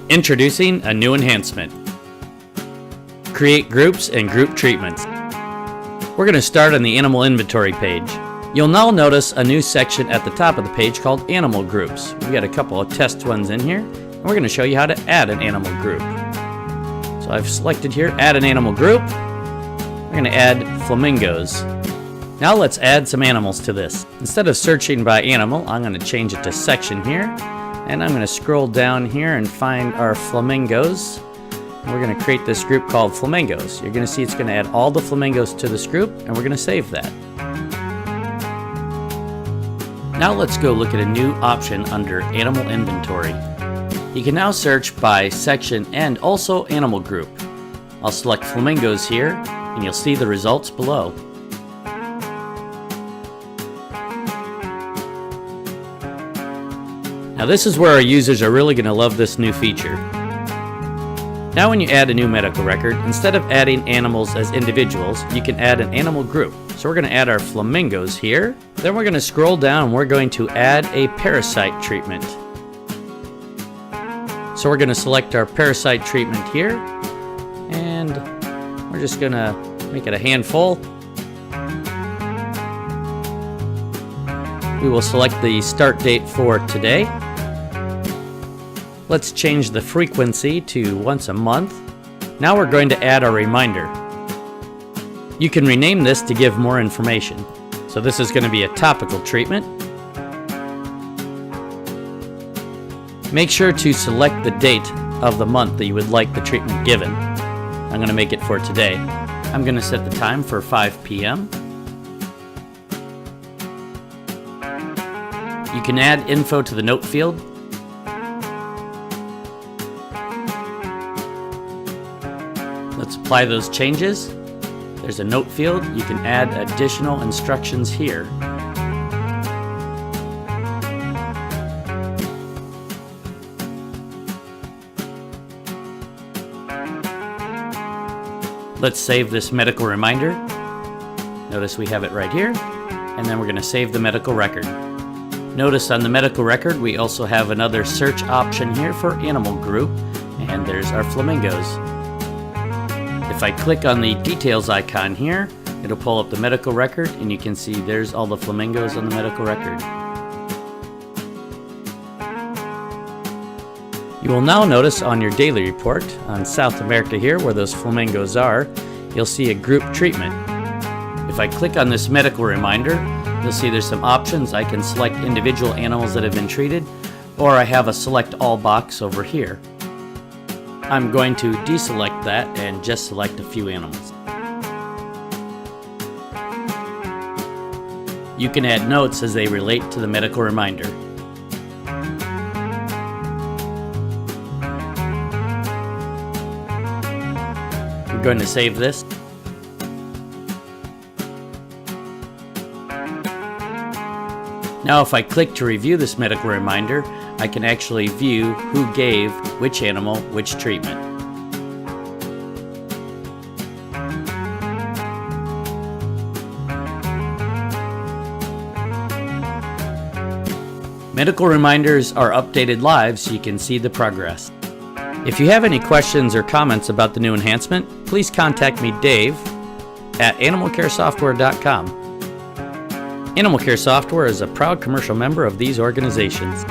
Introducing a new enhancement. Create groups and group treatments. We're going to start on the animal inventory page. You'll now notice a new section at the top of the page called Animal Groups. We've got a couple of test ones in here, and we're going to show you how to add an animal group. So I've selected here, Add an Animal Group. We're going to add flamingos. Now let's add some animals to this. Instead of searching by animal, I'm going to change it to section here. And I'm going to scroll down here and find our flamingos. And we're going to create this group called Flamingos. You're going to see it's going to add all the flamingos to this group, and we're going to save that. Now let's go look at a new option under Animal Inventory. You can now search by section and also animal group. I'll select flamingos here, and you'll see the results below. Now this is where our users are really going to love this new feature. Now when you add a new medical record, instead of adding animals as individuals, you can add an animal group. So we're going to add our flamingos here. Then we're going to scroll down and we're going to add a parasite treatment. So we're going to select our parasite treatment here, and we're just going to make it a handful. We will select the start date for today. Let's change the frequency to once a month. Now we're going to add a reminder. You can rename this to give more information. So this is going to be a topical treatment. Make sure to select the date of the month that you would like the treatment given. I'm going to make it for today. I'm going to set the time for 5 p.m. You can add info to the note field. Let's apply those changes. There's a note field. You can add additional instructions here. Let's save this medical reminder. Notice we have it right here. And then we're going to save the medical record. Notice on the medical record we also have another search option here for animal group, and there's our flamingos. If I click on the details icon here, it'll pull up the medical record, and you can see there's all the flamingos on the medical record. You will now notice on your daily report on South America here, where those flamingos are, you'll see a group treatment. If I click on this medical reminder, you'll see there's some options. I can select individual animals that have been treated, or I have a select all box over here. I'm going to deselect that and just select a few animals. You can add notes as they relate to the medical reminder. I'm going to save this. Now if I click to review this medical reminder, I can actually view who gave which animal which treatment. Medical reminders are updated live so you can see the progress. If you have any questions or comments about the new enhancement, please contact me, Dave, at AnimalCareSoftware.com. AnimalCare Software is a proud commercial member of these organizations.